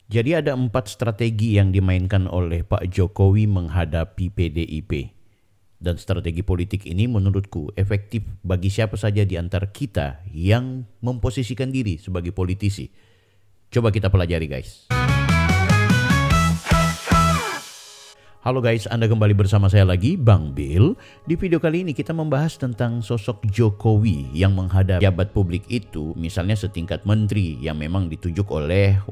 Jadi ada 4 strategi yang dimainkan oleh Pak Jokowi menghadapi PDIP. Dan strategi politik ini menurutku efektif bagi siapa saja di antara kita yang memposisikan diri sebagai politisi. Coba kita pelajari, guys. Halo guys, Anda kembali bersama saya lagi, Bang Bill. Di video kali ini kita membahas tentang sosok Jokowi yang menghadap pejabat publik itu, misalnya setingkat menteri yang memang ditunjuk oleh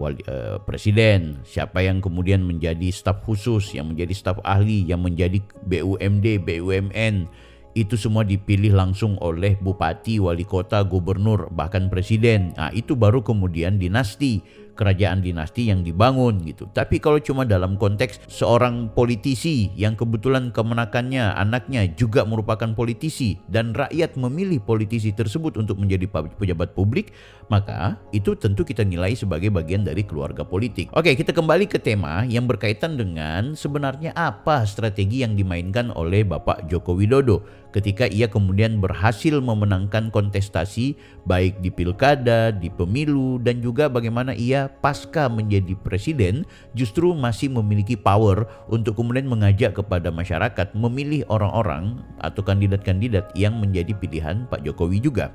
presiden, siapa yang kemudian menjadi staf khusus, yang menjadi staf ahli, yang menjadi BUMD, BUMN, itu semua dipilih langsung oleh bupati, wali kota, gubernur, bahkan presiden. Nah, itu baru kemudian dinasti, kerajaan dinasti yang dibangun gitu. Tapi kalau cuma dalam konteks seorang politisi yang kebetulan kemenakannya, anaknya juga merupakan politisi dan rakyat memilih politisi tersebut untuk menjadi pejabat publik, maka itu tentu kita nilai sebagai bagian dari keluarga politik. Oke, kita kembali ke tema yang berkaitan dengan sebenarnya apa strategi yang dimainkan oleh Bapak Joko Widodo ketika ia kemudian berhasil memenangkan kontestasi baik di pilkada, di pemilu, dan juga bagaimana ia pasca menjadi presiden justru masih memiliki power untuk kemudian mengajak kepada masyarakat memilih orang-orang atau kandidat-kandidat yang menjadi pilihan Pak Jokowi juga.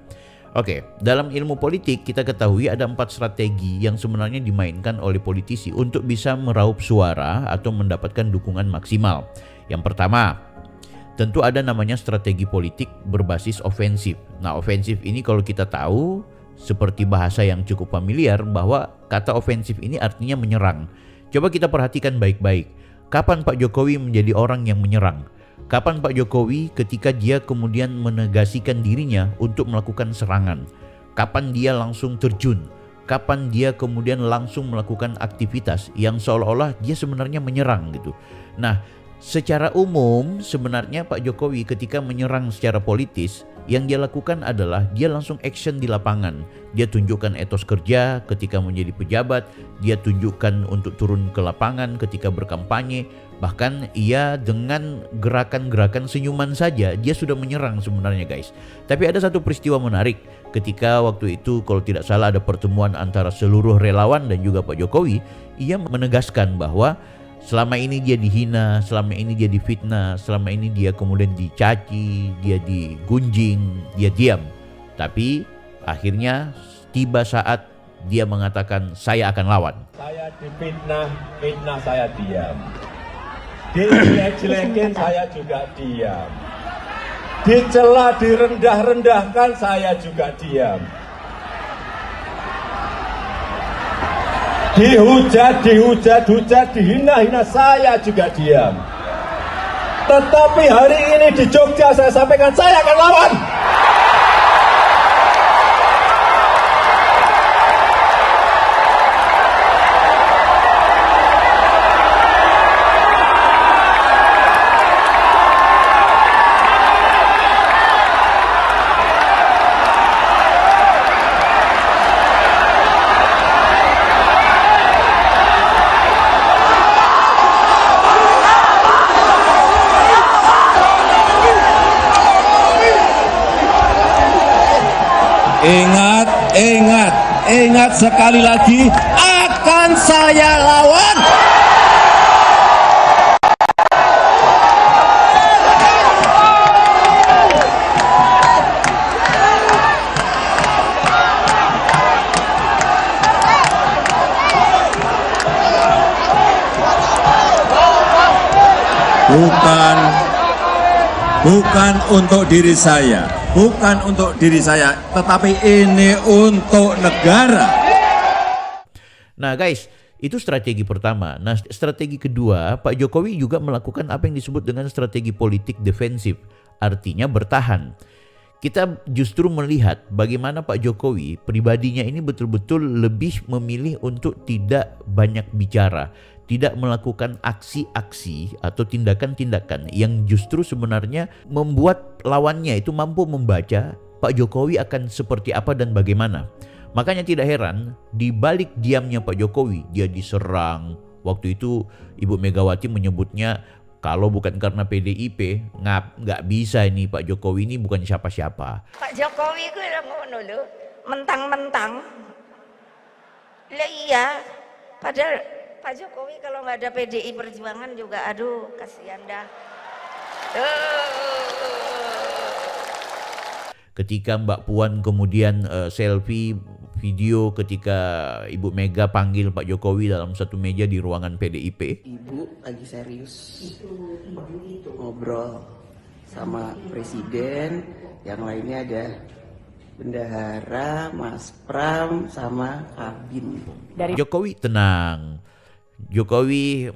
Oke, dalam ilmu politik kita ketahui ada 4 strategi yang sebenarnya dimainkan oleh politisi untuk bisa meraup suara atau mendapatkan dukungan maksimal. Yang pertama, tentu ada namanya strategi politik berbasis ofensif. Nah, ofensif ini kalau kita tahu seperti bahasa yang cukup familiar bahwa kata ofensif ini artinya menyerang. Coba kita perhatikan baik-baik. Kapan Pak Jokowi menjadi orang yang menyerang? Kapan Pak Jokowi ketika dia kemudian menegasikan dirinya untuk melakukan serangan? Kapan dia langsung terjun? Kapan dia kemudian langsung melakukan aktivitas yang seolah-olah dia sebenarnya menyerang gitu. Nah, secara umum sebenarnya Pak Jokowi ketika menyerang secara politis, yang dia lakukan adalah dia langsung action di lapangan. Dia tunjukkan etos kerja ketika menjadi pejabat, dia tunjukkan untuk turun ke lapangan ketika berkampanye. Bahkan ia dengan gerakan-gerakan senyuman saja dia sudah menyerang sebenarnya, guys. Tapi ada satu peristiwa menarik ketika waktu itu kalau tidak salah ada pertemuan antara seluruh relawan dan juga Pak Jokowi. Ia menegaskan bahwa selama ini dia dihina, selama ini dia difitnah, selama ini dia kemudian dicaci, dia digunjing, dia diam. Tapi akhirnya tiba saat dia mengatakan saya akan lawan. Saya difitnah, fitnah saya diam. Dijelek-jelekin saya juga diam. Dicela, direndah-rendahkan saya juga diam. Dihujat, dihina-hina saya juga diam. Tetapi hari ini di Jogja saya sampaikan saya akan lawan. Ingat sekali lagi, akan saya lawan. Bukan untuk diri saya. Bukan untuk diri saya, tetapi ini untuk negara. Nah guys, itu strategi pertama. Nah, strategi kedua, Pak Jokowi juga melakukan apa yang disebut dengan strategi politik defensif, artinya bertahan. Kita justru melihat bagaimana Pak Jokowi pribadinya ini betul-betul lebih memilih untuk tidak banyak bicara, tidak melakukan aksi-aksi atau tindakan-tindakan yang justru sebenarnya membuat lawannya itu mampu membaca Pak Jokowi akan seperti apa dan bagaimana. Makanya tidak heran di balik diamnya Pak Jokowi dia diserang. Waktu itu Ibu Megawati menyebutnya kalau bukan karena PDIP nggak bisa ini Pak Jokowi ini bukan siapa-siapa. Pak Jokowi itu ngono lho, mentang-mentang. Lah iya, Padahal Pak Jokowi kalau nggak ada PDI Perjuangan juga, aduh kasihan dah. Ketika Mbak Puan kemudian selfie video ketika Ibu Mega panggil Pak Jokowi dalam satu meja di ruangan PDIP. Ibu lagi serius ngobrol sama Presiden, yang lainnya ada Bendahara, Mas Pram, sama Kabin. Jokowi tenang, Jokowi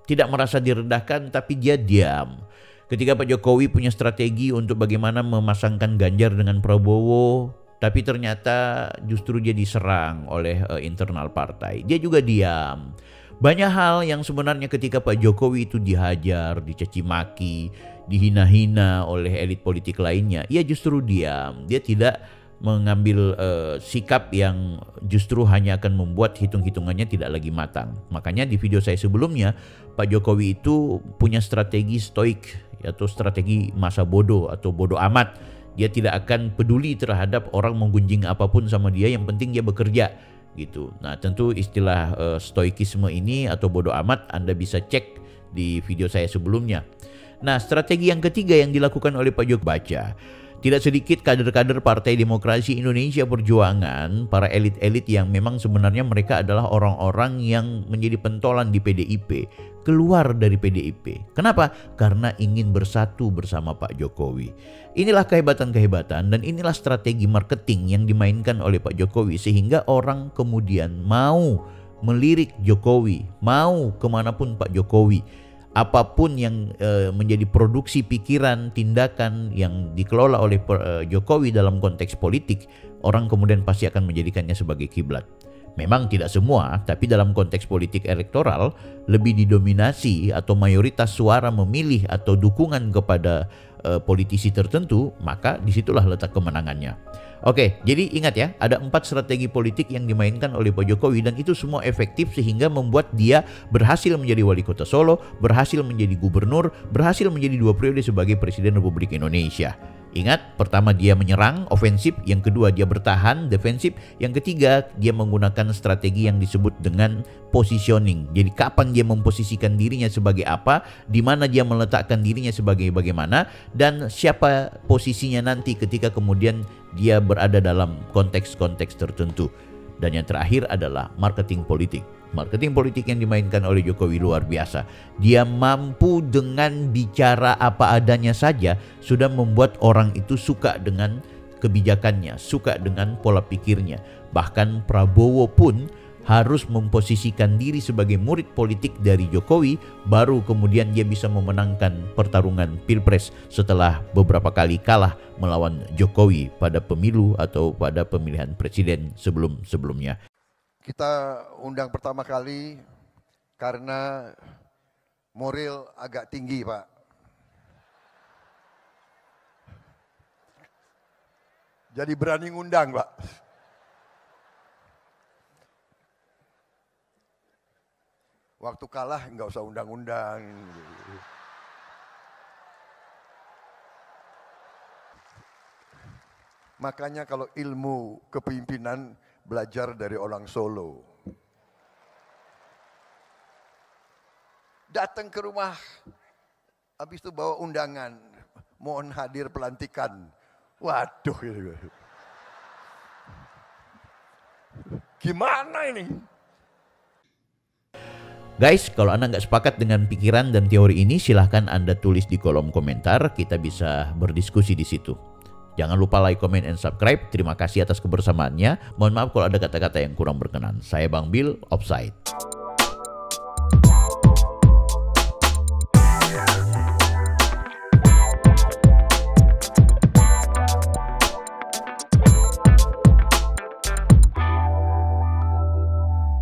tidak merasa direndahkan tapi dia diam. Ketika Pak Jokowi punya strategi untuk bagaimana memasangkan Ganjar dengan Prabowo, tapi ternyata justru dia diserang oleh internal partai, dia juga diam. Banyak hal yang sebenarnya ketika Pak Jokowi itu dihajar, dicaci maki, dihina-hina oleh elit politik lainnya, ia justru diam. Dia tidak mengambil sikap yang justru hanya akan membuat hitung-hitungannya tidak lagi matang. Makanya di video saya sebelumnya, Pak Jokowi itu punya strategi stoik atau strategi masa bodoh atau bodoh amat. Dia tidak akan peduli terhadap orang menggunjing apapun sama dia, yang penting dia bekerja gitu. Nah, tentu istilah stoikisme ini atau bodoh amat Anda bisa cek di video saya sebelumnya. Nah, strategi yang ketiga yang dilakukan oleh Pak Jokowi, baca. Tidak sedikit kader-kader Partai Demokrasi Indonesia Perjuangan, para elit-elit yang memang sebenarnya mereka adalah orang-orang yang menjadi pentolan di PDIP, keluar dari PDIP. Kenapa? Karena ingin bersatu bersama Pak Jokowi. Inilah kehebatan-kehebatan dan inilah strategi marketing yang dimainkan oleh Pak Jokowi, sehingga orang kemudian mau melirik Jokowi, mau kemanapun Pak Jokowi. Apapun yang menjadi produksi pikiran, tindakan yang dikelola oleh Jokowi dalam konteks politik, orang kemudian pasti akan menjadikannya sebagai kiblat. Memang tidak semua, tapi dalam konteks politik elektoral lebih didominasi atau mayoritas suara memilih atau dukungan kepada politisi tertentu, maka disitulah letak kemenangannya. Oke, jadi ingat ya, ada 4 strategi politik yang dimainkan oleh Pak Jokowi dan itu semua efektif sehingga membuat dia berhasil menjadi wali kota Solo, berhasil menjadi gubernur, berhasil menjadi 2 periode sebagai Presiden Republik Indonesia. Ingat, pertama dia menyerang, ofensif, yang kedua dia bertahan, defensif, yang ketiga dia menggunakan strategi yang disebut dengan positioning. Jadi kapan dia memposisikan dirinya sebagai apa, di mana dia meletakkan dirinya sebagai bagaimana, dan siapa posisinya nanti ketika kemudian dia berada dalam konteks-konteks tertentu. Dan yang terakhir adalah marketing politik. Marketing politik yang dimainkan oleh Jokowi luar biasa. Dia mampu dengan bicara apa adanya saja sudah membuat orang itu suka dengan kebijakannya, suka dengan pola pikirnya. Bahkan Prabowo pun harus memposisikan diri sebagai murid politik dari Jokowi, baru kemudian dia bisa memenangkan pertarungan Pilpres setelah beberapa kali kalah melawan Jokowi pada pemilu atau pada pemilihan presiden sebelum-sebelumnya. Kita undang pertama kali karena moral agak tinggi, Pak. Jadi berani ngundang, Pak. Waktu kalah nggak usah undang-undang. Makanya kalau ilmu kepemimpinan belajar dari orang Solo. Datang ke rumah, habis itu bawa undangan, mohon hadir pelantikan. Waduh, gimana ini? Guys, kalau Anda nggak sepakat dengan pikiran dan teori ini, silahkan Anda tulis di kolom komentar, kita bisa berdiskusi di situ. Jangan lupa like, comment, and subscribe. Terima kasih atas kebersamaannya. Mohon maaf kalau ada kata-kata yang kurang berkenan. Saya Bang Bill, Offside.